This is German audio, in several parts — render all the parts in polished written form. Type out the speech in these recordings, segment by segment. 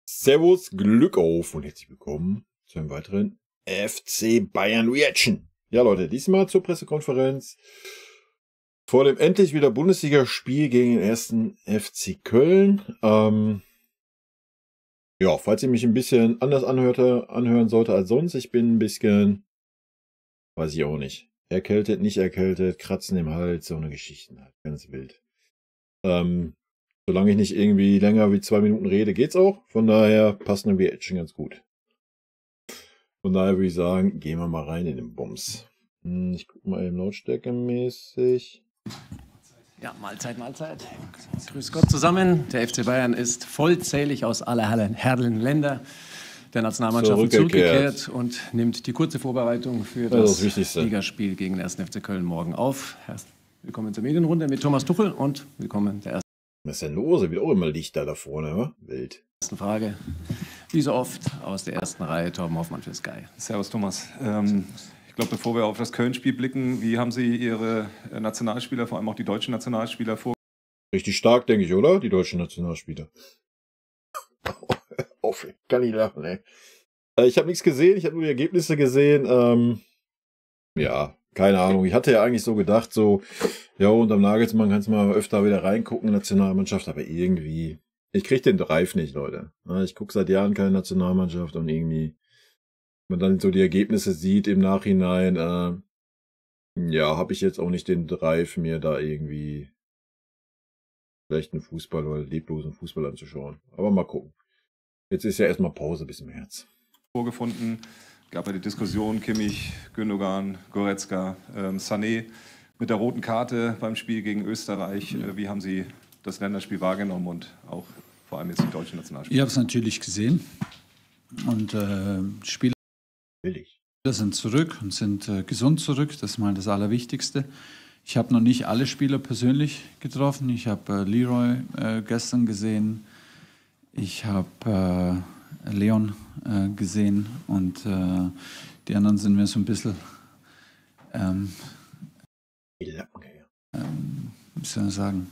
Servus, Glück auf und herzlich willkommen zu einem weiteren FC Bayern Reaction. Ja Leute, diesmal zur Pressekonferenz vor dem endlich wieder Bundesligaspiel gegen den ersten FC Köln. Ja, falls ihr mich ein bisschen anders anhören sollte als sonst, ich bin ein bisschen, weiß ich auch nicht, erkältet, nicht erkältet, Kratzen im Hals, so eine Geschichte halt, ganz wild. Solange ich nicht irgendwie länger wie 2 Minuten rede, geht's auch. Von daher passt eine Reaction ganz gut. Von daher würde ich sagen, gehen wir mal rein in den Bums. Ich gucke mal eben lautstärkemäßig. Ja, Mahlzeit. Grüß Gott zusammen. Der FC Bayern ist vollzählig aus aller Herren Länder der Nationalmannschaft zurückgekehrt und nimmt die kurze Vorbereitung für das Ligaspiel gegen den 1. FC Köln morgen auf. Willkommen zur Medienrunde mit Thomas Tuchel und willkommen der ersten. Was ist denn los? Wird auch immer Lichter da vorne, oder? Wild. Erste Frage. Wie so oft aus der ersten Reihe, Torben Hoffmann für Sky. Servus Thomas. Ich glaube, bevor wir auf das Köln-Spiel blicken, wie haben Sie Ihre Nationalspieler, vor allem auch die deutschen Nationalspieler, vor? Richtig stark, denke ich, oder? Die deutschen Nationalspieler. Kann ich lachen, ey. Ich habe nichts gesehen, ich habe nur die Ergebnisse gesehen. Ja, keine Ahnung. Ich hatte ja eigentlich so gedacht, so, ja, unterm Nagelsmann kannst du mal öfter wieder reingucken, Nationalmannschaft, aber irgendwie, ich krieg den Drive nicht, Leute. Ich gucke seit Jahren keine Nationalmannschaft und irgendwie, wenn man dann so die Ergebnisse sieht im Nachhinein, ja, habe ich jetzt auch nicht den Drive, mir da irgendwie schlechten Fußball oder leblosen Fußball anzuschauen. Aber mal gucken. Jetzt ist ja erstmal Pause bis März. Vorgefunden, gab ja die Diskussion, Kimmich, Gündogan, Goretzka, Sané mit der roten Karte beim Spiel gegen Österreich. Wie haben Sie das Länderspiel wahrgenommen und auch vor allem jetzt die deutsche Nationalspieler? Ich habe es natürlich gesehen und Spieler sind zurück und sind gesund zurück. Das ist mal das Allerwichtigste. Ich habe noch nicht alle Spieler persönlich getroffen. Ich habe Leroy gestern gesehen. Ich habe Leon gesehen und die anderen sind mir so ein bisschen wie soll man sagen,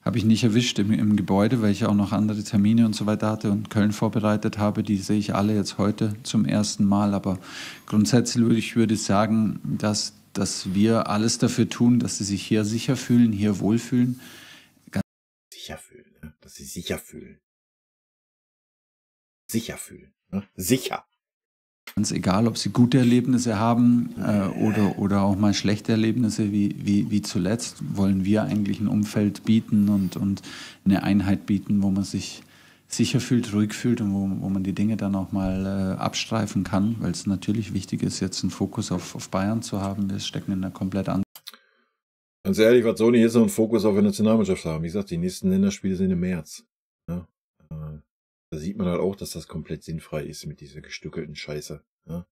habe ich nicht erwischt im Gebäude, weil ich auch noch andere Termine und so weiter hatte und Köln vorbereitet habe. Die sehe ich alle jetzt heute zum ersten Mal. Aber grundsätzlich würde ich sagen, dass wir alles dafür tun, dass sie sich hier sicher fühlen, hier wohlfühlen. Sicher fühlen, ne? Dass sie sicher fühlen. Sicher fühlen, ne? Sicher. Ganz egal, ob sie gute Erlebnisse haben oder auch mal schlechte Erlebnisse wie zuletzt, wollen wir eigentlich ein Umfeld bieten und eine Einheit bieten, wo man sich sicher fühlt, ruhig fühlt und wo man die Dinge dann auch mal abstreifen kann, weil es natürlich wichtig ist, jetzt einen Fokus auf Bayern zu haben. Wir stecken in einer komplett anderen. Ganz ehrlich, was soll ich jetzt noch einen Fokus auf die Nationalmannschaft haben? Wie gesagt, die nächsten Länderspiele sind im März. Ja? Da sieht man halt auch, dass das komplett sinnfrei ist mit dieser gestückelten Scheiße. Ja?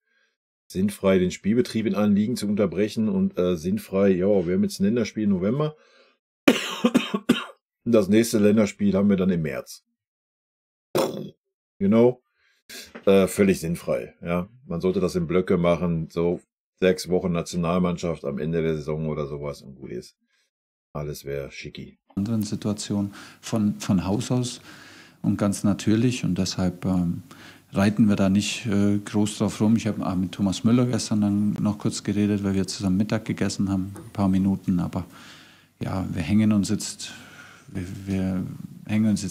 Sinnfrei, den Spielbetrieb in allen Ligen zu unterbrechen und sinnfrei, ja, wir haben jetzt ein Länderspiel im November. Und das nächste Länderspiel haben wir dann im März. Genau. Völlig sinnfrei. Ja? Man sollte das in Blöcke machen, so 6 Wochen Nationalmannschaft am Ende der Saison oder sowas und gut ist. Alles wäre schicki. Anderen Situation von Haus aus und ganz natürlich und deshalb reiten wir da nicht groß drauf rum. Ich habe mit Thomas Müller gestern dann noch kurz geredet, weil wir zusammen Mittag gegessen haben, ein paar Minuten, aber ja, wir hängen uns jetzt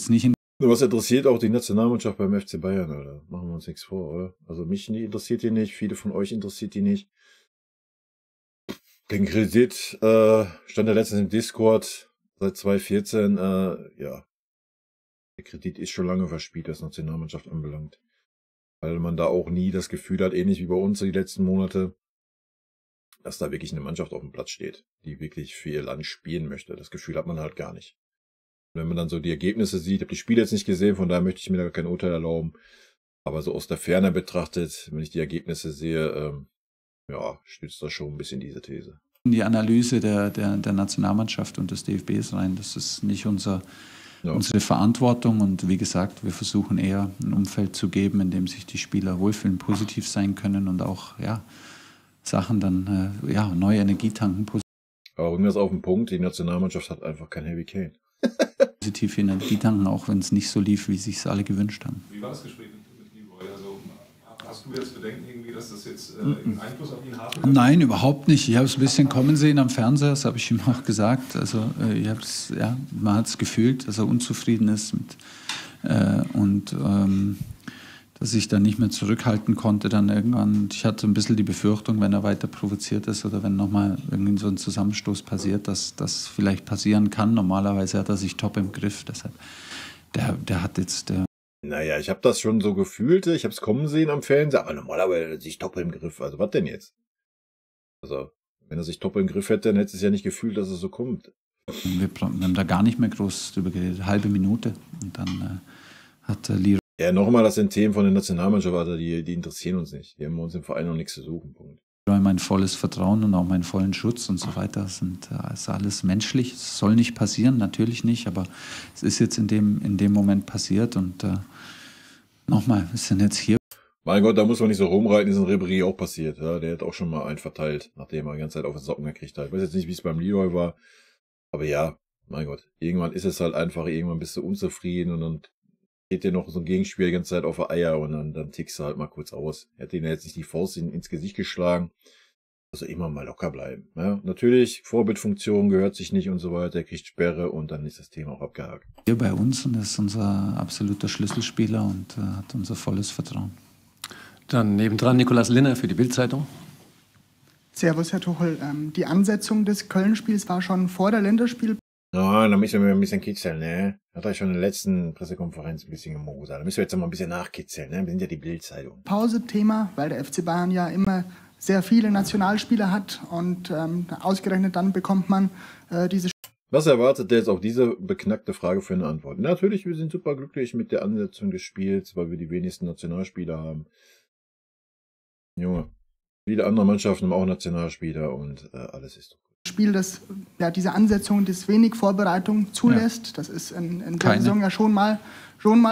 nicht in. Was interessiert auch die Nationalmannschaft beim FC Bayern, oder? Machen wir uns nichts vor, oder? Also mich interessiert die nicht, viele von euch interessiert die nicht. Den Kredit stand ja letztens im Discord seit 2014, ja. Der Kredit ist schon lange verspielt, was Nationalmannschaft anbelangt. Weil man da auch nie das Gefühl hat, ähnlich wie bei uns die letzten Monate, dass da wirklich eine Mannschaft auf dem Platz steht, die wirklich für ihr Land spielen möchte. Das Gefühl hat man halt gar nicht. Und wenn man dann so die Ergebnisse sieht, ich habe die Spiele jetzt nicht gesehen, von daher möchte ich mir da kein Urteil erlauben. Aber so aus der Ferne betrachtet, wenn ich die Ergebnisse sehe, ja, stützt das schon ein bisschen diese These. Die Analyse der Nationalmannschaft und des DFBs rein, das ist nicht unsere Verantwortung und wie gesagt, wir versuchen eher ein Umfeld zu geben, in dem sich die Spieler wohlfühlen, positiv sein können und auch ja, Sachen dann, neue Energie tanken. Aber bringen wir es auf den Punkt, die Nationalmannschaft hat einfach kein Harry Kane. positive Energie tanken, auch wenn es nicht so lief, wie sich es alle gewünscht haben. Wie war das Gespräch mit Leroy? Also, hast du jetzt Bedenken irgendwie, dass das jetzt einen Einfluss auf ihn haben kann? Nein, überhaupt nicht. Ich habe es ein bisschen kommen sehen am Fernseher, das habe ich ihm auch gesagt. Also man hat es gefühlt, dass er unzufrieden ist mit, dass ich dann nicht mehr zurückhalten konnte dann irgendwann. Ich hatte ein bisschen die Befürchtung, wenn er weiter provoziert ist oder wenn nochmal irgendwie so ein Zusammenstoß passiert, dass das vielleicht passieren kann. Normalerweise hat er sich top im Griff, deshalb der hat jetzt... Naja, ich habe das schon so gefühlt, ich habe es kommen sehen am Fernseher, aber normalerweise hat er sich top im Griff. Also was denn jetzt? Also, wenn er sich top im Griff hätte, dann hätte es ja nicht gefühlt, dass es so kommt. Wir haben da gar nicht mehr groß drüber geredet, halbe Minute. Und dann hat Leroy... Ja, nochmal, das sind Themen von der Nationalmannschaft, die interessieren uns nicht. Die haben bei uns im Verein noch nichts zu suchen. Punkt. Mein volles Vertrauen und auch meinen vollen Schutz und so weiter ist alles menschlich. Es soll nicht passieren, natürlich nicht, aber es ist jetzt in dem Moment passiert und nochmal, wir sind jetzt hier. Mein Gott, da muss man nicht so rumreiten, ist in Ribéry auch passiert. Ja, der hat auch schon mal einen verteilt, nachdem er die ganze Zeit auf den Socken gekriegt hat. Ich weiß jetzt nicht, wie es beim Leroy war, aber ja, mein Gott, irgendwann ist es halt einfach, irgendwann bist du unzufrieden und dann geht dir noch so ein Gegenspiel die ganze Zeit auf die Eier und dann tickst du halt mal kurz aus. Er hat ihn jetzt nicht die Faust ins Gesicht geschlagen. Also immer mal locker bleiben. Ja, natürlich, Vorbildfunktion gehört sich nicht und so weiter. Er kriegt Sperre und dann ist das Thema auch abgehakt. Hier bei uns und ist unser absoluter Schlüsselspieler und hat unser volles Vertrauen. Dann nebendran Nikolaus Linner für die Bild-Zeitung. Servus, Herr Tuchel. Die Ansetzung des Köln-Spiels war schon vor der Länderspiel. Ja, da müssen wir ein bisschen kitzeln, ne? Hat er schon in der letzten Pressekonferenz ein bisschen gemosert. Da müssen wir jetzt mal ein bisschen nachkitzeln, ne? Wir sind ja die Bild-Zeitung. Pause-Thema, weil der FC Bayern ja immer sehr viele Nationalspieler hat und ausgerechnet dann bekommt man diese... Was erwartet der jetzt auf diese beknackte Frage für eine Antwort? Natürlich, wir sind super glücklich mit der Ansetzung des Spiels, weil wir die wenigsten Nationalspieler haben. Junge, viele andere Mannschaften haben auch Nationalspieler und alles ist doch gut. Spiel, das ja diese Ansetzung, das wenig Vorbereitung zulässt. Ja. Das ist in der Saison ja schon mal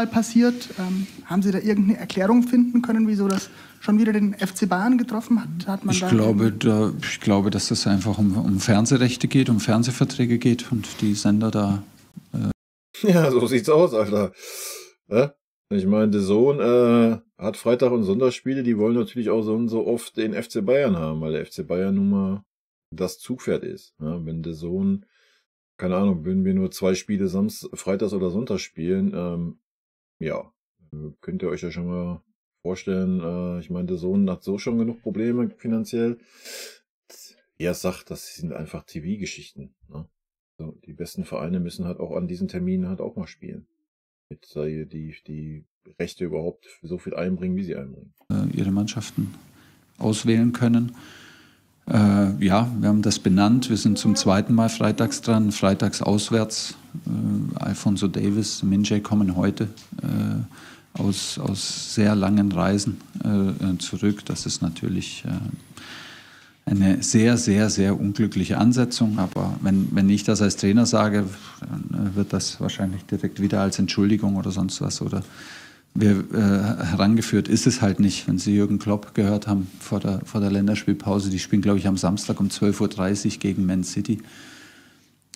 passiert. Haben Sie da irgendeine Erklärung finden können, wieso das schon wieder den FC Bayern getroffen hat? Ich glaube, dass das einfach um Fernsehrechte geht, um Fernsehverträge geht und die Sender da... Ja, so sieht's aus, Alter. Ich meine, der Sohn hat Freitag- und Sonntagsspiele, die wollen natürlich auch so oft den FC Bayern haben, weil der FC Bayern nun mal das Zugpferd ist. Ja, wenn der Sohn, keine Ahnung, würden wir nur 2 Spiele Freitags oder Sonntags spielen, ja, könnt ihr euch ja schon mal vorstellen, ich meine, der Sohn hat so schon genug Probleme finanziell. Er sagt, das sind einfach TV-Geschichten. Ne? So, die besten Vereine müssen halt auch an diesen Terminen halt auch mal spielen. Mit die Rechte überhaupt so viel einbringen, wie sie einbringen. Ihre Mannschaften auswählen können. Ja, wir haben das benannt. Wir sind zum 2. Mal freitags dran, freitags auswärts. Alphonso Davies, Min-Jae kommen heute aus sehr langen Reisen zurück. Das ist natürlich eine sehr, sehr, sehr unglückliche Ansetzung. Aber wenn ich das als Trainer sage, dann wird das wahrscheinlich direkt wieder als Entschuldigung oder sonst was oder herangeführt ist es halt nicht. Wenn Sie Jürgen Klopp gehört haben vor der Länderspielpause, die spielen, glaube ich, am Samstag um 12:30 Uhr gegen Man City.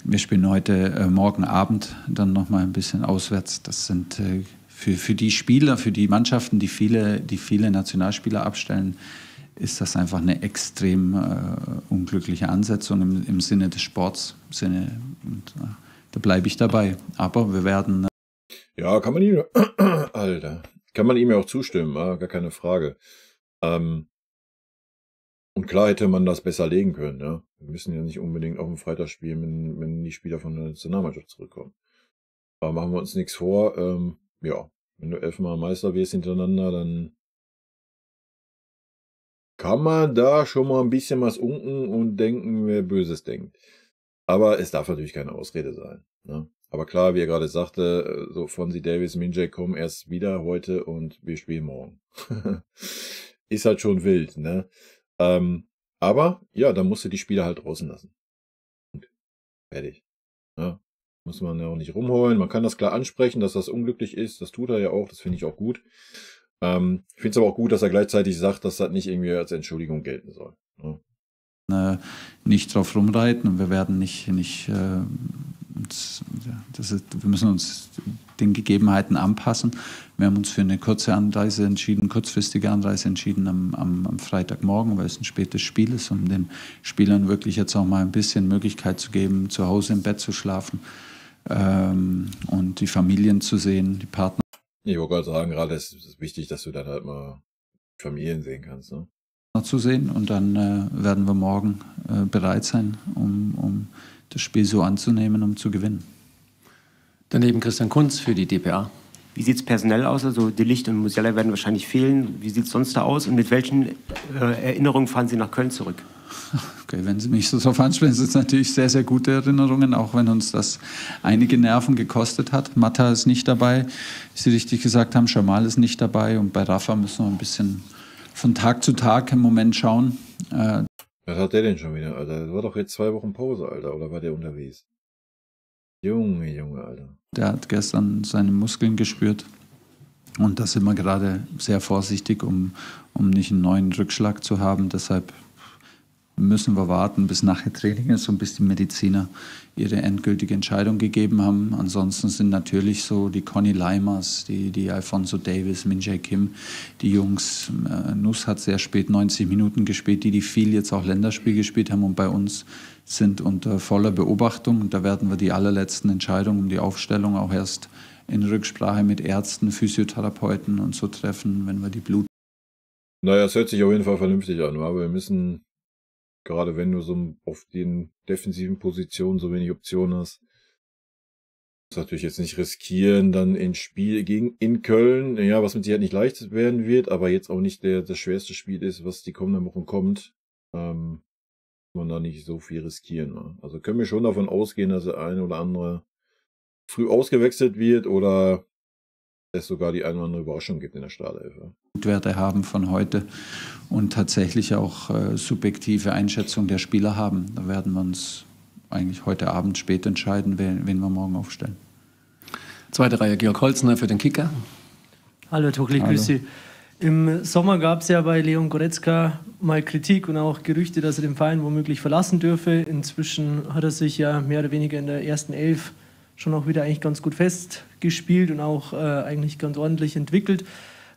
Wir spielen heute morgen Abend dann nochmal ein bisschen auswärts. Das sind für die Spieler, für die Mannschaften, die viele Nationalspieler abstellen, ist das einfach eine extrem unglückliche Ansetzung im Sinne des Sports. Da bleibe ich dabei. Aber wir werden... Ja, kann man ihm, Alter, kann man ihm ja auch zustimmen, gar keine Frage. Und klar hätte man das besser legen können, ja. Wir müssen ja nicht unbedingt auf dem Freitag spielen, wenn die Spieler von der Nationalmannschaft zurückkommen. Aber machen wir uns nichts vor, ja, wenn du 11-mal Meister wirst hintereinander, dann kann man da schon mal ein bisschen was unken und denken, wer Böses denkt. Aber es darf natürlich keine Ausrede sein, ne? Aber klar, wie er gerade sagte, so Fonzie Davies, Min-Jae kommen erst wieder heute und wir spielen morgen. Ist halt schon wild, ne? Aber ja, da musst du die Spieler halt draußen lassen. Und fertig. Ja, muss man ja auch nicht rumheulen. Man kann das klar ansprechen, dass das unglücklich ist. Das tut er ja auch, das finde ich auch gut. Ich finde es aber auch gut, dass er gleichzeitig sagt, dass das nicht irgendwie als Entschuldigung gelten soll. Ja. Nicht drauf rumreiten und wir werden nicht wir müssen uns den Gegebenheiten anpassen. Wir haben uns für eine kurzfristige Anreise entschieden am Freitagmorgen, weil es ein spätes Spiel ist, um den Spielern wirklich jetzt auch mal ein bisschen Möglichkeit zu geben, zu Hause im Bett zu schlafen und die Familien zu sehen, die Partner. Ich wollte gerade sagen, gerade ist es wichtig, dass du dann halt mal Familien sehen kannst, ne? Zu sehen, und dann werden wir morgen bereit sein, um das Spiel so anzunehmen, um zu gewinnen. Daneben Christian Kunz für die dpa. Wie sieht es personell aus? Also De Ligt und Musiala werden wahrscheinlich fehlen. Wie sieht es sonst da aus? Und mit welchen Erinnerungen fahren Sie nach Köln zurück? Okay, wenn Sie mich so drauf ansprechen, sind es natürlich sehr, sehr gute Erinnerungen, auch wenn uns das einige Nerven gekostet hat. Mata ist nicht dabei, wie Sie richtig gesagt haben, Jamal ist nicht dabei, und bei Rafa müssen wir ein bisschen von Tag zu Tag im Moment schauen. Was hat der denn schon wieder, Alter? Das war doch jetzt 2 Wochen Pause, Alter, oder war der unterwegs? Junge, Alter. Der hat gestern seine Muskeln gespürt, und da sind wir gerade sehr vorsichtig, um nicht einen neuen Rückschlag zu haben. Deshalb müssen wir warten, bis nachher Training ist und bis die Mediziner ihre endgültige Entscheidung gegeben haben. Ansonsten sind natürlich so die Conny Leimers, die Alfonso Davis, Min Jae Kim, die Jungs. Nuss hat sehr spät 90 Minuten gespielt, die viel jetzt auch Länderspiel gespielt haben und bei uns sind unter voller Beobachtung. Und da werden wir die allerletzten Entscheidungen um die Aufstellung auch erst in Rücksprache mit Ärzten, Physiotherapeuten und so treffen, wenn wir die Blut... Naja, es hört sich auf jeden Fall vernünftig an, aber wir müssen... Gerade wenn du so auf den defensiven Positionen so wenig Optionen hast, musst du natürlich jetzt nicht riskieren, dann in Spiel in Köln, ja, was mit Sicherheit nicht leicht werden wird, aber jetzt auch nicht das schwerste Spiel ist, was die kommenden Wochen kommt, muss man da nicht so viel riskieren. Ne? Also können wir schon davon ausgehen, dass der eine oder andere früh ausgewechselt wird oder es sogar die eine oder andere Überraschung gibt in der Startelf. Werte haben von heute und tatsächlich auch subjektive Einschätzung der Spieler haben. Da werden wir uns eigentlich heute Abend spät entscheiden, wen wir morgen aufstellen. Zweite Reihe Georg Holzner für den Kicker. Hallo Herr Tuchel, ich grüße Sie. Im Sommer gab es ja bei Leon Goretzka mal Kritik und auch Gerüchte, dass er den Verein womöglich verlassen dürfe. Inzwischen hat er sich ja mehr oder weniger in der ersten Elf schon auch wieder eigentlich ganz gut festgespielt und auch eigentlich ganz ordentlich entwickelt.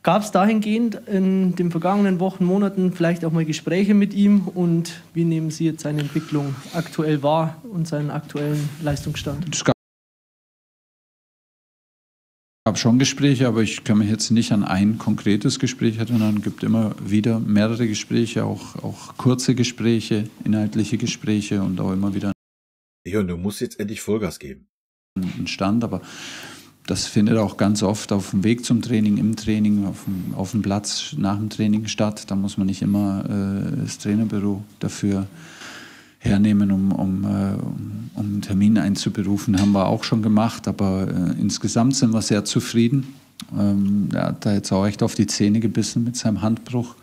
Gab es dahingehend in den vergangenen Wochen, Monaten vielleicht auch mal Gespräche mit ihm, und wie nehmen Sie jetzt seine Entwicklung aktuell wahr und seinen aktuellen Leistungsstand? Es gab schon Gespräche, aber ich kann mich jetzt nicht an ein konkretes Gespräch erinnern. Es gibt immer wieder mehrere Gespräche, auch kurze Gespräche, inhaltliche Gespräche und auch immer wieder. Ja, du musst jetzt endlich Vollgas geben. Stand, aber das findet auch ganz oft auf dem Weg zum Training, im Training, auf dem Platz nach dem Training statt. Da muss man nicht immer das Trainerbüro dafür hernehmen, um einen Termin einzuberufen. Haben wir auch schon gemacht, aber insgesamt sind wir sehr zufrieden. Er hat da jetzt auch echt auf die Zähne gebissen mit seinem Handbruch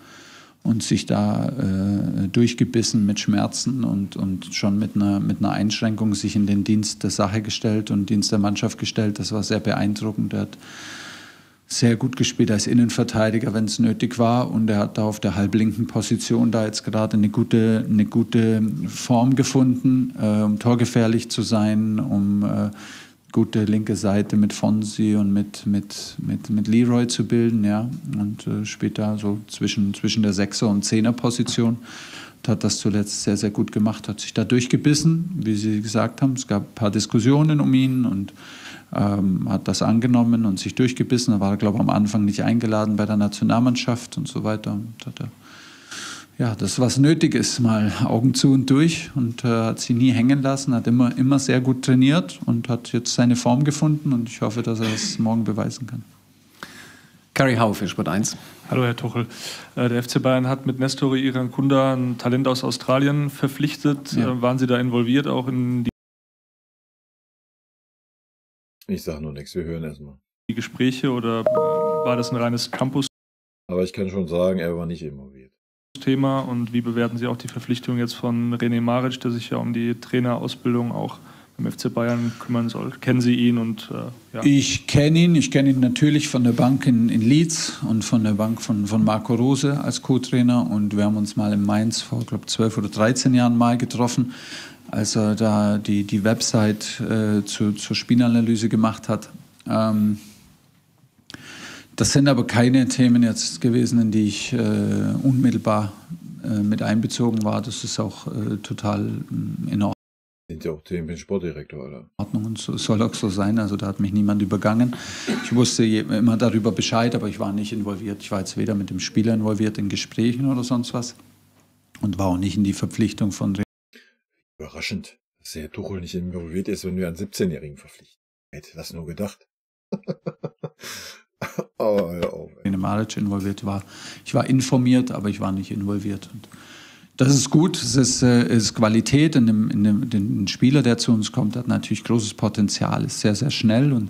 und sich da durchgebissen mit Schmerzen und schon mit einer Einschränkung sich in den Dienst der Sache gestellt und Dienst der Mannschaft gestellt. Das war sehr beeindruckend. Er hat sehr gut gespielt als Innenverteidiger, wenn es nötig war, und er hat da auf der halblinken Position da jetzt gerade eine gute Form gefunden, um torgefährlich zu sein, um gute linke Seite mit Fonsi und mit Leroy zu bilden, ja, und spielt da so zwischen der 6er- und 10er-Position. Und hat das zuletzt sehr, sehr gut gemacht, hat sich da durchgebissen, wie Sie gesagt haben. Es gab ein paar Diskussionen um ihn und hat das angenommen und sich durchgebissen. Er war, glaube ich, am Anfang nicht eingeladen bei der Nationalmannschaft und so weiter. Und hat ja, das, was nötig ist, mal Augen zu und durch, und hat sie nie hängen lassen, hat immer sehr gut trainiert und hat jetzt seine Form gefunden, und ich hoffe, dass er es morgen beweisen kann. Gary Howe für Sport 1. Hallo Herr Tuchel. Der FC Bayern hat mit Nestori Irankunda ein Talent aus Australien verpflichtet. Ja. Waren Sie da involviert auch in Ich sage nur nichts, wir hören erstmal die Gespräche, oder war das ein reines Campus? Aber ich kann schon sagen, er war nicht involviert. Thema, und wie bewerten Sie auch die Verpflichtung jetzt von René Maric, der sich ja um die Trainerausbildung auch beim FC Bayern kümmern soll? Kennen Sie ihn? Und ja. Ich kenne ihn natürlich von der Bank in Leeds und von der Bank von Marco Rose als Co-Trainer, und wir haben uns mal in Mainz vor, glaube ich, 12 oder 13 Jahren mal getroffen. als er da die Website zur Spielanalyse gemacht hat. Das sind aber keine Themen jetzt gewesen, in die ich unmittelbar mit einbezogen war. Das ist auch total in Ordnung. Sind ja auch Themen mit dem Sportdirektor, oder? Ordnung und so, soll auch so sein. Also da hat mich niemand übergangen. Ich wusste immer darüber Bescheid, aber ich war nicht involviert. Ich war jetzt weder mit dem Spieler involviert in Gesprächen oder sonst was und war auch nicht in die Verpflichtung von... Überraschend, dass der Tuchel nicht involviert ist, wenn wir einen 17-Jährigen verpflichten. Hätte das nur gedacht. Oh, hör auf, Maric involviert war. Ich war informiert, aber ich war nicht involviert. Und das ist gut, es ist Qualität in dem Spieler, der zu uns kommt, hat natürlich großes Potenzial, ist sehr, sehr schnell und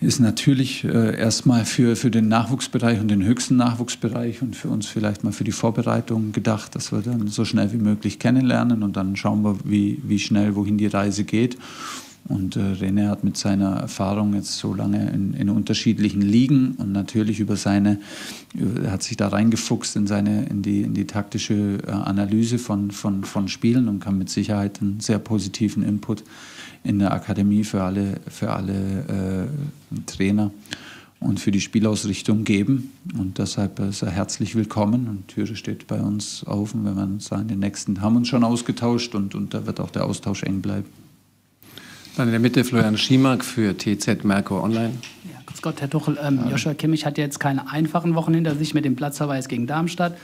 ist natürlich erstmal für den Nachwuchsbereich und den höchsten Nachwuchsbereich und für uns vielleicht mal für die Vorbereitung gedacht, dass wir dann so schnell wie möglich kennenlernen und dann schauen wir, wie schnell, wohin die Reise geht. Und René hat mit seiner Erfahrung jetzt so lange in unterschiedlichen Ligen und natürlich er hat sich da reingefuchst in die taktische Analyse von Spielen und kann mit Sicherheit einen sehr positiven Input in der Akademie für alle Trainer und für die Spielausrichtung geben. Und deshalb ist er herzlich willkommen und die Türe steht bei uns offen, wenn wir sagen, den nächsten haben wir uns schon ausgetauscht und da wird auch der Austausch eng bleiben. Dann in der Mitte Florian Schiemack für TZ Merkur Online. Ja, grüß Gott, Herr Tuchel. Joshua Kimmich hat jetzt keine einfachen Wochen hinter sich mit dem Platzverweis gegen Darmstadt.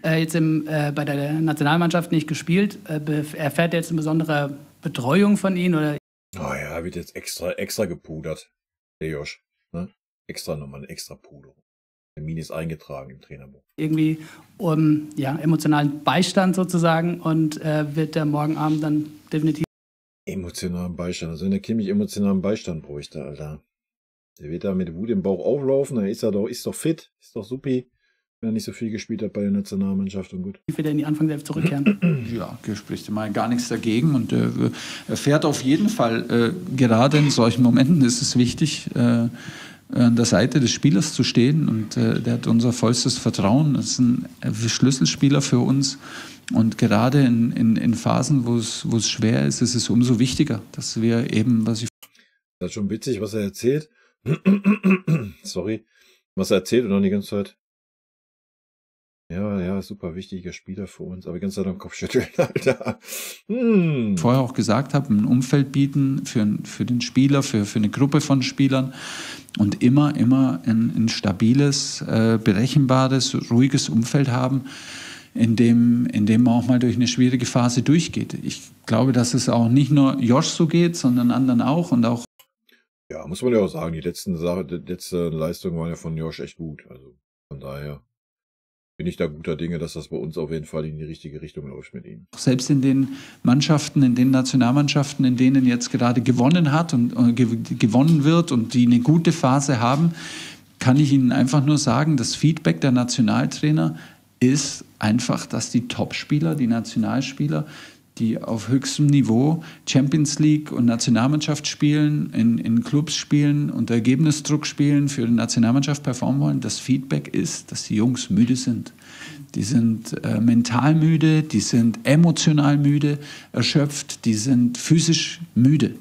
Jetzt bei der Nationalmannschaft nicht gespielt. Erfährt er jetzt eine besondere Betreuung von Ihnen? Oder? Oh ja, wird jetzt extra gepudert, der Josh. Ne? Nochmal eine extra Puderung. Termin ist eingetragen im Trainerbuch. Irgendwie emotionalen Beistand sozusagen und wird der morgen Abend dann definitiv emotionalen Beistand. Also wenn der Kimmich emotionalen Beistand bräuchte, Alter. Der wird da mit Wut im Bauch auflaufen, dann ist doch fit, ist doch supi, wenn er nicht so viel gespielt hat bei der Nationalmannschaft und gut. Wie wird er in die Anfangself zurückkehren? Ja, spricht mal gar nichts dagegen und er fährt auf jeden Fall, gerade in solchen Momenten ist es wichtig, an der Seite des Spielers zu stehen und der hat unser vollstes Vertrauen. Das ist ein Schlüsselspieler für uns. Und gerade in Phasen, wo es schwer ist, ist es umso wichtiger, dass wir eben, Das ist schon witzig, was er erzählt. Sorry. Was er erzählt und noch die ganze Zeit. Ja, super wichtiger Spieler für uns, aber die ganze Zeit am Kopf schütteln, Alter. Vorher auch gesagt habe, ein Umfeld bieten für den Spieler, für eine Gruppe von Spielern und immer ein stabiles, berechenbares, ruhiges Umfeld haben, in dem man auch mal durch eine schwierige Phase durchgeht. Ich glaube, dass es auch nicht nur Josh so geht, sondern anderen auch und auch. Ja, muss man ja auch sagen, die letzten Leistungen waren ja von Josh echt gut. Also von daher bin ich da guter Dinge, dass das bei uns auf jeden Fall in die richtige Richtung läuft mit ihm. Selbst in den Mannschaften, in den Nationalmannschaften, in denen jetzt gerade gewonnen hat und gewonnen wird und die eine gute Phase haben, kann ich Ihnen einfach nur sagen, das Feedback der Nationaltrainer ist einfach, dass die Topspieler, die Nationalspieler, die auf höchstem Niveau Champions League und Nationalmannschaft spielen, in Clubs spielen und Ergebnisdruck spielen, für die Nationalmannschaft performen wollen, das Feedback ist, dass die Jungs müde sind. Die sind mental müde, die sind emotional müde, erschöpft, die sind physisch müde.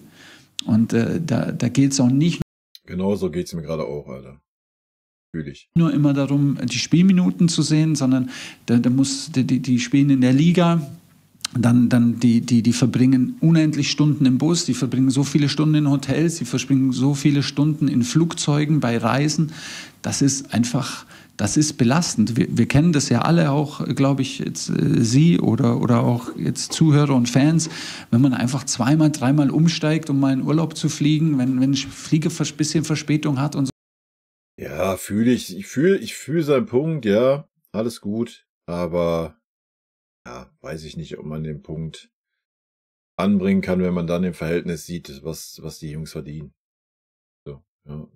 Und da geht es auch nicht. Genau so geht es mir gerade auch, Alter. Nur immer darum, die Spielminuten zu sehen, sondern die spielen in der Liga, dann die verbringen unendlich Stunden im Bus, die verbringen so viele Stunden in Hotels, die verbringen so viele Stunden in Flugzeugen, bei Reisen. Das ist belastend. Wir kennen das ja alle auch, glaube ich, jetzt Sie oder auch jetzt Zuhörer und Fans, wenn man einfach zweimal, dreimal umsteigt, um mal in Urlaub zu fliegen, wenn ein Flieger ein bisschen Verspätung hat und so. Ja, fühle ich. Ich fühle seinen Punkt, ja, alles gut. Aber, ja, weiß ich nicht, ob man den Punkt anbringen kann, wenn man dann im Verhältnis sieht, was die Jungs verdienen. So, ja.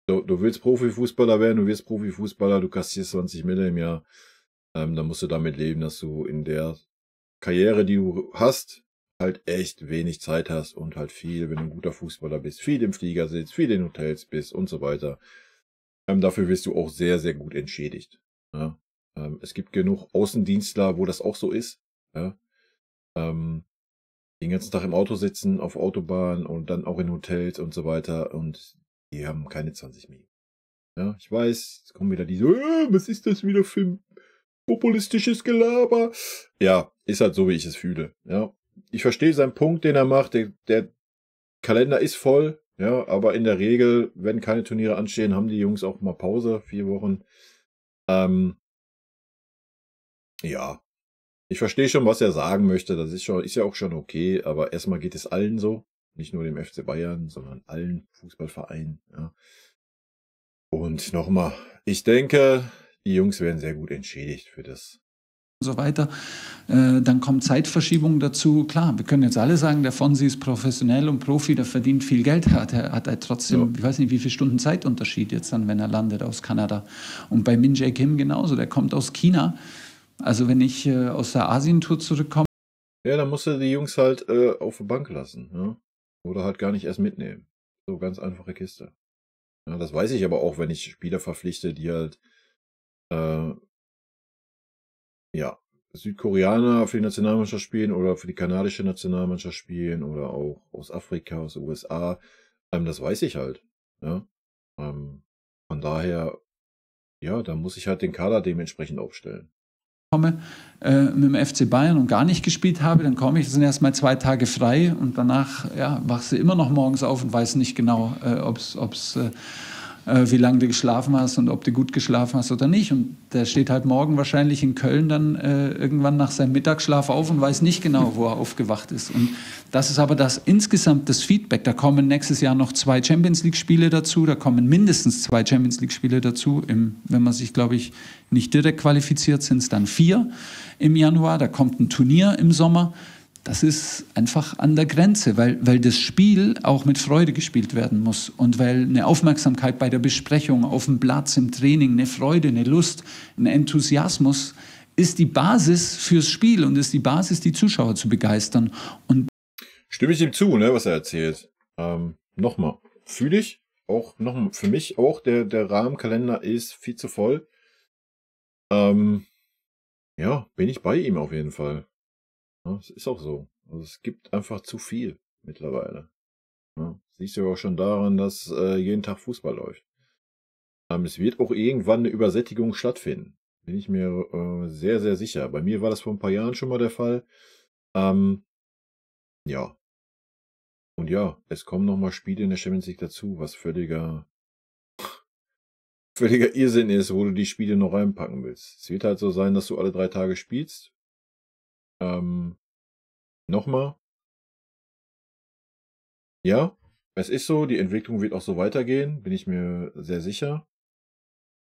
Du willst Profifußballer werden, du wirst Profifußballer, du kassierst 20 Mille im Jahr. Dann musst du damit leben, dass du in der Karriere, die du hast, halt echt wenig Zeit hast und halt viel, wenn du ein guter Fußballer bist, viel im Flieger sitzt, viel in Hotels bist und so weiter. Dafür wirst du auch sehr, sehr gut entschädigt. Ja? Es gibt genug Außendienstler, wo das auch so ist. Ja? den ganzen Tag im Auto sitzen, auf Autobahn und dann auch in Hotels und so weiter und die haben keine 20 Millionen. Ja, ich weiß, jetzt kommen wieder diese, was ist das wieder für ein populistisches Gelaber? Ja, ist halt so, wie ich es fühle. Ja, ich verstehe seinen Punkt, den er macht. Der Kalender ist voll, ja, aber in der Regel, wenn keine Turniere anstehen, haben die Jungs auch mal Pause, 4 Wochen. Ja, ich verstehe schon, was er sagen möchte. Das ist ja auch schon okay, aber erstmal geht es allen so. Nicht nur dem FC Bayern, sondern allen Fußballvereinen. Ja. Und nochmal, ich denke, die Jungs werden sehr gut entschädigt für das. Und so weiter. Dann kommt Zeitverschiebung dazu. Klar, wir können jetzt alle sagen, der Fonsi ist professionell und Profi, der verdient viel Geld, hat er trotzdem, ich weiß nicht, wie viele Stunden Zeitunterschied jetzt dann, wenn er landet aus Kanada. Und bei Min Jae Kim genauso, der kommt aus China. Also wenn ich aus der Asientour zurückkomme. Ja, dann musst du die Jungs halt auf der Bank lassen. Ja? Oder halt gar nicht erst mitnehmen. So ganz einfache Kiste. Ja, das weiß ich aber auch, wenn ich Spieler verpflichte, die halt Südkoreaner für die Nationalmannschaft spielen oder für die kanadische Nationalmannschaft spielen oder auch aus Afrika, aus den USA. Das weiß ich halt. Ja? Von daher, ja, da muss ich halt den Kader dementsprechend aufstellen. Komme mit dem FC Bayern und gar nicht gespielt habe, dann komme ich, das sind erstmal 2 Tage frei und danach wachst du immer noch morgens auf und weiß nicht genau, wie lange du geschlafen hast und ob du gut geschlafen hast oder nicht. Und der steht halt morgen wahrscheinlich in Köln dann irgendwann nach seinem Mittagsschlaf auf und weiß nicht genau, wo er aufgewacht ist. Und das ist aber insgesamt das Feedback. Da kommen nächstes Jahr noch 2 Champions-League-Spiele dazu, da kommen mindestens 2 Champions-League-Spiele dazu. Wenn man sich, glaube ich, nicht direkt qualifiziert, sind es dann 4 im Januar. Da kommt ein Turnier im Sommer. Das ist einfach an der Grenze, weil das Spiel auch mit Freude gespielt werden muss und weil eine Aufmerksamkeit bei der Besprechung, auf dem Platz, im Training, eine Freude, eine Lust, ein Enthusiasmus ist die Basis fürs Spiel und ist die Basis, die Zuschauer zu begeistern. Und stimme ich ihm zu, ne, was er erzählt. Nochmal, fühle ich auch, für mich auch, der Rahmenkalender ist viel zu voll. Bin ich bei ihm auf jeden Fall. Ja, es ist auch so. Also es gibt einfach zu viel mittlerweile. Ja, siehst du ja auch schon daran, dass jeden Tag Fußball läuft. Es wird auch irgendwann eine Übersättigung stattfinden. Bin ich mir sehr, sehr sicher. Bei mir war das vor ein paar Jahren schon mal der Fall. Ja. Und ja, es kommen nochmal Spiele in der Champions League dazu, was völliger Irrsinn ist, wo du die Spiele noch reinpacken willst. Es wird halt so sein, dass du alle 3 Tage spielst. Nochmal. Ja, es ist so, die Entwicklung wird auch so weitergehen, bin ich mir sehr sicher.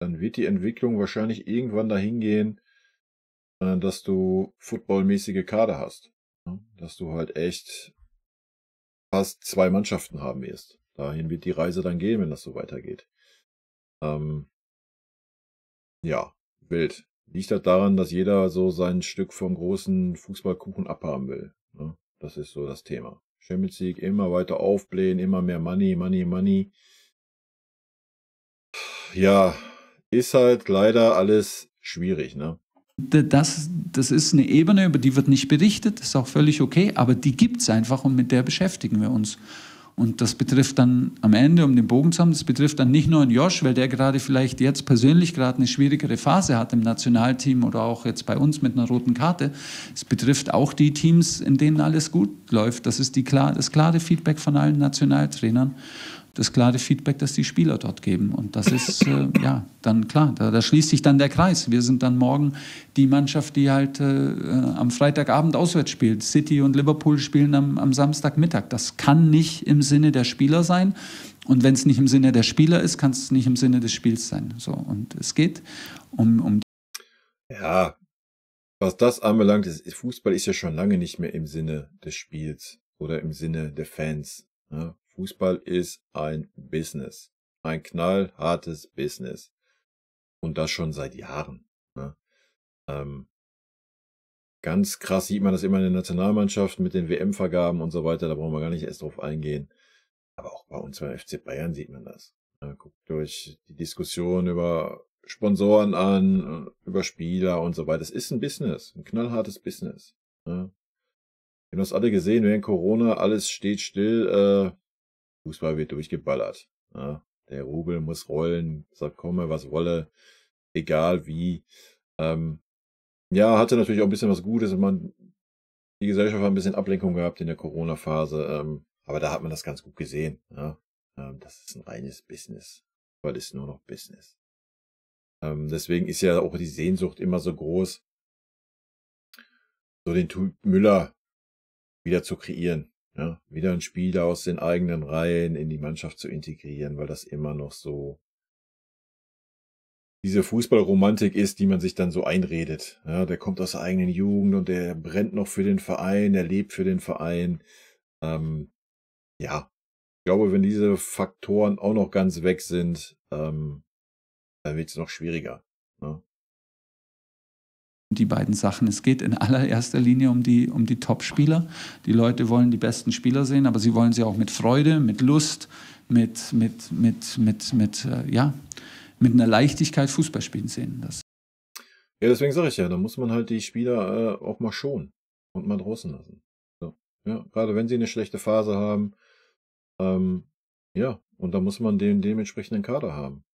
Dann wird die Entwicklung wahrscheinlich irgendwann dahin gehen, dass du footballmäßige Kader hast. Ja? Dass du halt echt fast 2 Mannschaften haben wirst. Dahin wird die Reise dann gehen, wenn das so weitergeht. Ja, wild. Liegt halt daran, dass jeder so sein Stück vom großen Fußballkuchen abhaben will. Ne? Das ist so das Thema. Champions League immer weiter aufblähen, immer mehr Money, Money, Money. Ja, ist halt leider alles schwierig, ne? Das ist eine Ebene, über die wird nicht berichtet, ist auch völlig okay, aber die gibt es einfach und mit der beschäftigen wir uns. Und das betrifft dann am Ende, um den Bogen zu haben, das betrifft dann nicht nur einen Josh, weil der gerade vielleicht jetzt persönlich gerade eine schwierigere Phase hat im Nationalteam oder auch jetzt bei uns mit einer roten Karte. Es betrifft auch die Teams, in denen alles gut läuft. Das ist das klare Feedback von allen Nationaltrainern. Das klare Feedback, das die Spieler dort geben. Und das ist, dann klar, da schließt sich dann der Kreis. Wir sind dann morgen die Mannschaft, die halt am Freitagabend auswärts spielt. City und Liverpool spielen am Samstagmittag. Das kann nicht im Sinne der Spieler sein. Und wenn es nicht im Sinne der Spieler ist, kann es nicht im Sinne des Spiels sein. So, und es geht um ja, was das anbelangt, Fußball ist ja schon lange nicht mehr im Sinne des Spiels oder im Sinne der Fans. Ja? Fußball ist ein Business. Ein knallhartes Business. Und das schon seit Jahren. Ne? Ganz krass sieht man das immer in der Nationalmannschaft mit den WM-Vergaben und so weiter. Da brauchen wir gar nicht erst drauf eingehen. Aber auch bei uns beim FC Bayern sieht man das. Guckt euch die Diskussion über Sponsoren an, über Spieler und so weiter. Das ist ein Business. Ein knallhartes Business. Ne? Wir haben das alle gesehen, während Corona, alles steht still, Fußball wird durchgeballert. Ja, der Rubel muss rollen, sagt komme, was wolle, egal wie. Ja, hatte natürlich auch ein bisschen was Gutes, wenn die Gesellschaft hat ein bisschen Ablenkung gehabt in der Corona-Phase, aber da hat man das ganz gut gesehen. Ja. Das ist ein reines Business, weil es ist nur noch Business. Deswegen ist ja auch die Sehnsucht immer so groß, so den Typ Müller wieder zu kreieren. Ja, wieder einen Spieler aus den eigenen Reihen in die Mannschaft zu integrieren, weil das immer noch so diese Fußballromantik ist, die man sich dann so einredet. Ja, der kommt aus der eigenen Jugend und der brennt noch für den Verein, der lebt für den Verein. Ja, ich glaube, wenn diese Faktoren auch noch ganz weg sind, dann wird es noch schwieriger. Ne? Die beiden Sachen. Es geht in allererster Linie um die Top-Spieler. Die Leute wollen die besten Spieler sehen, aber sie wollen sie auch mit Freude, mit Lust, mit einer Leichtigkeit Fußball spielen sehen. Ja, deswegen sage ich ja, da muss man halt die Spieler auch mal schonen und mal draußen lassen. So. Ja, gerade wenn sie eine schlechte Phase haben, ja, und da muss man den dementsprechenden Kader haben.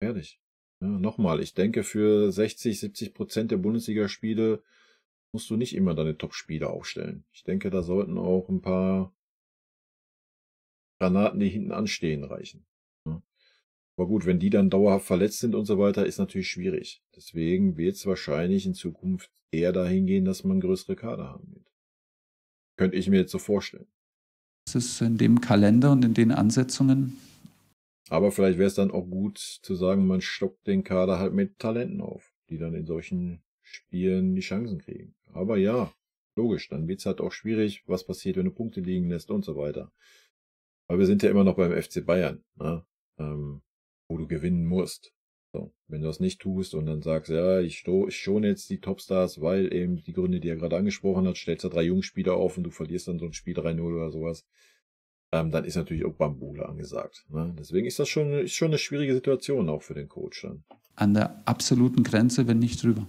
Fertig. Ja, nochmal, ich denke, für 60-70% der Bundesligaspiele musst du nicht immer deine Top-Spieler aufstellen. Ich denke, da sollten auch ein paar Granaten, die hinten anstehen, reichen. Ja. Aber gut, wenn die dann dauerhaft verletzt sind und so weiter, ist natürlich schwierig. Deswegen wird es wahrscheinlich in Zukunft eher dahin gehen, dass man größere Kader haben wird. Könnte ich mir jetzt so vorstellen. Das ist in dem Kalender und in den Ansetzungen. Aber vielleicht wäre es dann auch gut zu sagen, man stockt den Kader halt mit Talenten auf, die dann in solchen Spielen die Chancen kriegen. Aber ja, logisch, dann wird es halt auch schwierig, was passiert, wenn du Punkte liegen lässt und so weiter. Aber wir sind ja immer noch beim FC Bayern, ne? Wo du gewinnen musst. So, wenn du das nicht tust und dann sagst, ja, ich schone jetzt die Topstars, weil eben die Gründe, die er gerade angesprochen hat, stellst da 3 Jungspieler auf und du verlierst dann so ein Spiel 3-0 oder sowas, dann ist natürlich auch Bambule angesagt. Ne? Deswegen ist das schon eine schwierige Situation auch für den Coach dann. An der absoluten Grenze, wenn nicht drüber.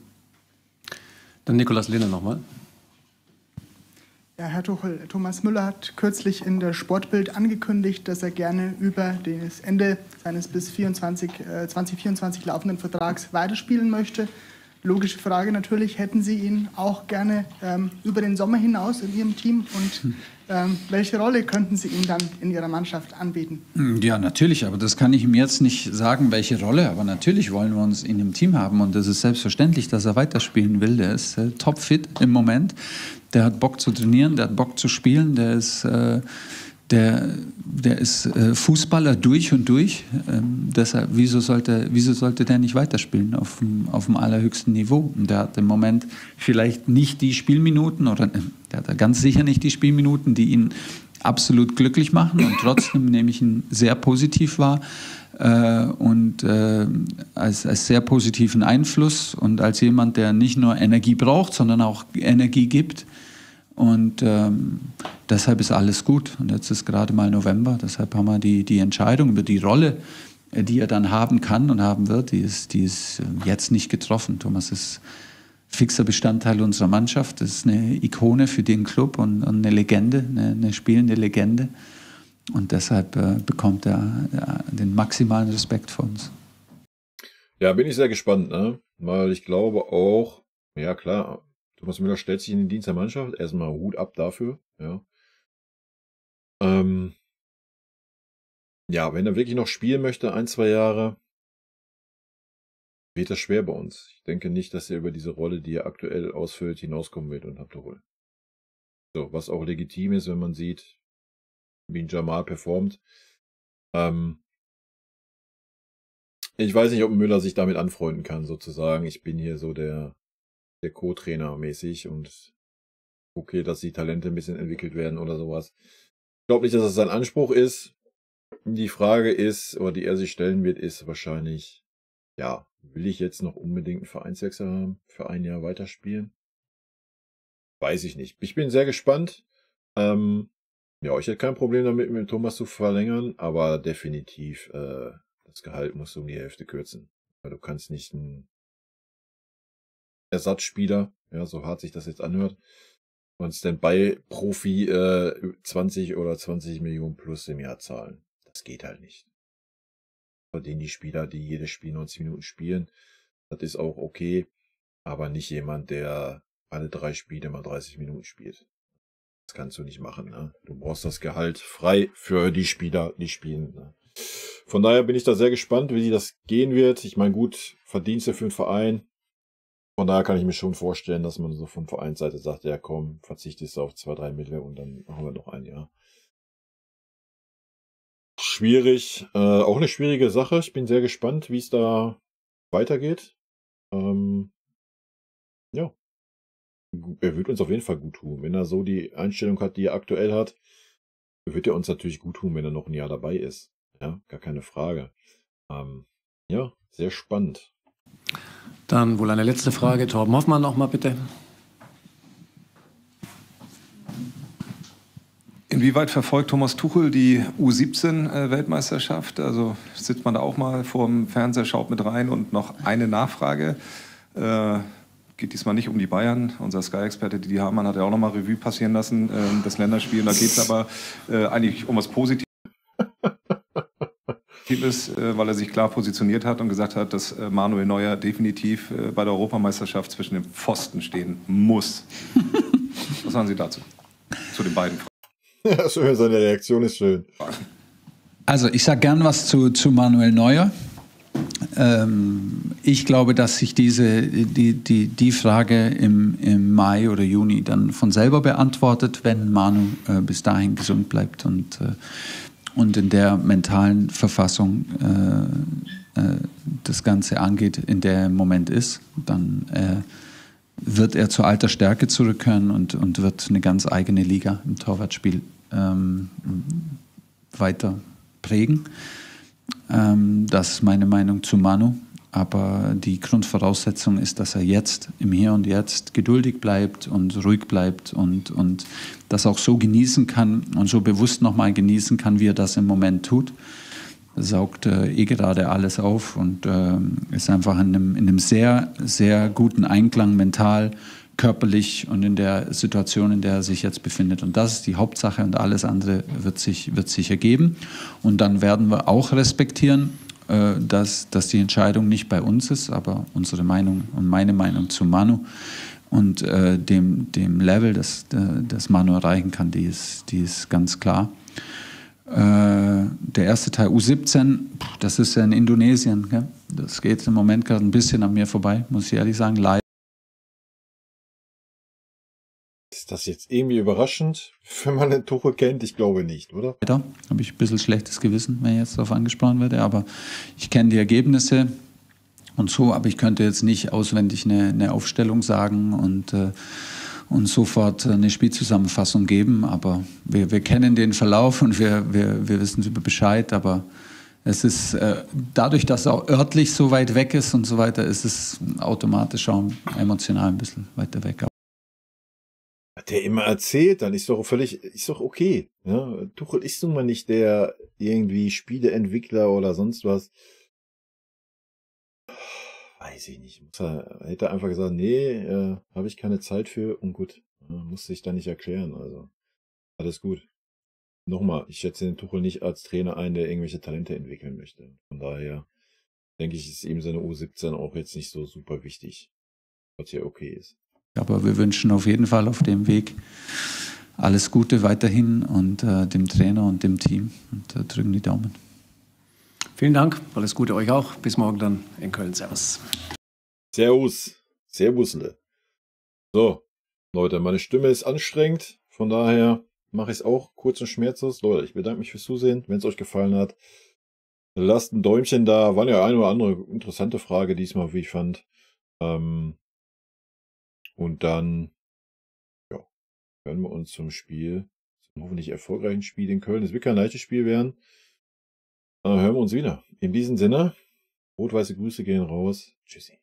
Dann Nikolaus Lehner nochmal. Ja, Herr Tuchel, Thomas Müller hat kürzlich in der Sportbild angekündigt, dass er gerne über das Ende seines bis 2024 laufenden Vertrags weiterspielen möchte. Logische Frage natürlich, hätten Sie ihn auch gerne über den Sommer hinaus in Ihrem Team und welche Rolle könnten Sie ihm dann in Ihrer Mannschaft anbieten? Ja, natürlich, aber das kann ich ihm jetzt nicht sagen, welche Rolle, aber natürlich wollen wir uns in dem Team haben und es ist selbstverständlich, dass er weiterspielen will. Der ist topfit im Moment, der hat Bock zu trainieren, der hat Bock zu spielen, der ist Fußballer durch und durch. Deshalb, wieso sollte der nicht weiterspielen auf dem allerhöchsten Niveau? Und der hat im Moment vielleicht nicht die Spielminuten, oder der hat ganz sicher nicht die Spielminuten, die ihn absolut glücklich machen. Und trotzdem nehme ich ihn sehr positiv wahr und als sehr positiven Einfluss und als jemand, der nicht nur Energie braucht, sondern auch Energie gibt. Und deshalb ist alles gut. Und jetzt ist gerade mal November. Deshalb haben wir die Entscheidung über die Rolle, die er dann haben kann und haben wird, die ist jetzt nicht getroffen. Thomas ist fixer Bestandteil unserer Mannschaft. Das ist eine Ikone für den Club und eine Legende, eine spielende Legende. Und deshalb bekommt er den maximalen Respekt von uns. Ja, bin ich sehr gespannt, ne? Weil ich glaube auch, ja klar, Thomas Müller stellt sich in den Dienst der Mannschaft. Erstmal Hut ab dafür. Ja. Ja, wenn er wirklich noch spielen möchte, 1-2 Jahre, wird das schwer bei uns. Ich denke nicht, dass er über diese Rolle, die er aktuell ausfüllt, hinauskommen wird und abzuholen. So, was auch legitim ist, wenn man sieht, wie ein Jamal performt. Ich weiß nicht, ob Müller sich damit anfreunden kann, sozusagen. Ich bin hier so der Co-Trainer mäßig und okay, dass die Talente ein bisschen entwickelt werden oder sowas. Ich glaube nicht, dass das sein Anspruch ist. Die Frage ist, oder die er sich stellen wird, ist wahrscheinlich, ja, will ich jetzt noch unbedingt einen Vereinswechsel haben, für ein Jahr weiterspielen? Weiß ich nicht. Ich bin sehr gespannt. Ja, ich hätte kein Problem damit, mit Thomas zu verlängern, aber definitiv, das Gehalt musst du um die Hälfte kürzen. Weil du kannst nicht einen Ersatzspieler, ja, so hart sich das jetzt anhört, und Standby-Profi 20 oder 20 Millionen plus im Jahr zahlen. Das geht halt nicht. Verdienen die Spieler, die jedes Spiel 90 Minuten spielen. Das ist auch okay, aber nicht jemand, der alle 3 Spiele mal 30 Minuten spielt. Das kannst du nicht machen. Ne? Du brauchst das Gehalt frei für die Spieler, die spielen. Ne? Von daher bin ich da sehr gespannt, wie das gehen wird. Ich meine, gut, Verdienste für den Verein. Von daher kann ich mir schon vorstellen, dass man so von Vereinsseite sagt, ja komm, verzichtest du auf 2, 3 Mille und dann machen wir noch ein Jahr. Schwierig, auch eine schwierige Sache. Ich bin sehr gespannt, wie es da weitergeht. Ja, er wird uns auf jeden Fall gut tun. Wenn er so die Einstellung hat, die er aktuell hat, wird er uns natürlich gut tun, wenn er noch ein Jahr dabei ist. Ja, gar keine Frage. Ja, sehr spannend. Dann wohl eine letzte Frage. Torben Hoffmann noch mal bitte. Inwieweit verfolgt Thomas Tuchel die U17-Weltmeisterschaft? Also sitzt man da auch mal vor dem Fernseher, schaut mit rein. Und noch eine Nachfrage. Geht diesmal nicht um die Bayern. Unser Sky-Experte Didi Hamann hat ja auch noch mal Revue passieren lassen, das Länderspiel. Und da geht es aber eigentlich um was Positives, weil er sich klar positioniert hat und gesagt hat, dass Manuel Neuer definitiv bei der Europameisterschaft zwischen den Pfosten stehen muss. Was sagen Sie dazu? Zu den beiden Fragen. Ja, schön, seine Reaktion ist schön. Also ich sage gern was zu Manuel Neuer. Ich glaube, dass sich die Frage im Mai oder Juni dann von selber beantwortet, wenn Manu bis dahin gesund bleibt und in der mentalen Verfassung das Ganze angeht, in der er im Moment ist. Dann wird er zur alter Stärke zurückkehren und wird eine ganz eigene Liga im Torwartspiel weiter prägen. Das ist meine Meinung zu Manu. Aber die Grundvoraussetzung ist, dass er jetzt, im Hier und Jetzt, geduldig bleibt und ruhig bleibt und das auch so genießen kann und so bewusst nochmal genießen kann, wie er das im Moment tut. Er saugt gerade alles auf und ist einfach in einem sehr, sehr guten Einklang mental, körperlich und in der Situation, in der er sich jetzt befindet. Und das ist die Hauptsache und alles andere wird sich ergeben. Und dann werden wir auch respektieren, dass die Entscheidung nicht bei uns ist, aber unsere Meinung und meine Meinung zu Manu und dem Level, das Manu erreichen kann, die ist ganz klar. Der erste Teil U17, das ist ja in Indonesien. Gell? Das geht im Moment gerade ein bisschen an mir vorbei, muss ich ehrlich sagen. Leider. Ist das jetzt irgendwie überraschend, wenn man den Tuchel kennt? Ich glaube nicht, oder? Da habe ich ein bisschen schlechtes Gewissen, wenn ich jetzt darauf angesprochen werde, aber ich kenne die Ergebnisse und so, aber ich könnte jetzt nicht auswendig eine Aufstellung sagen und sofort eine Spielzusammenfassung geben, aber wir kennen den Verlauf und wir wissen über Bescheid, aber es ist dadurch, dass er auch örtlich so weit weg ist und so weiter, ist es automatisch auch emotional ein bisschen weiter weg. Hat der immer erzählt, dann ist doch okay. Ja? Tuchel ist nun mal nicht der irgendwie Spieleentwickler oder sonst was. Weiß ich nicht. Er hätte einfach gesagt, nee, habe ich keine Zeit für und gut. Muss sich da nicht erklären. Also alles gut. Nochmal, ich schätze den Tuchel nicht als Trainer ein, der irgendwelche Talente entwickeln möchte. Von daher denke ich, ist ihm seine U17 auch jetzt nicht so super wichtig, was hier okay ist. Aber wir wünschen auf jeden Fall auf dem Weg alles Gute weiterhin und dem Trainer und dem Team und drücken die Daumen. Vielen Dank, alles Gute euch auch. Bis morgen dann in Köln. Servus. Servus. Servusle. So, Leute, meine Stimme ist anstrengend, von daher mache ich es auch kurz und schmerzlos. Leute, ich bedanke mich fürs Zusehen. Wenn es euch gefallen hat, lasst ein Däumchen da. War ja eine oder andere interessante Frage diesmal, wie ich fand. Und dann hören wir uns zum Spiel, zum hoffentlich erfolgreichen Spiel in Köln. Es wird kein leichtes Spiel werden. Hören wir uns wieder. In diesem Sinne, rot-weiße Grüße gehen raus. Tschüssi.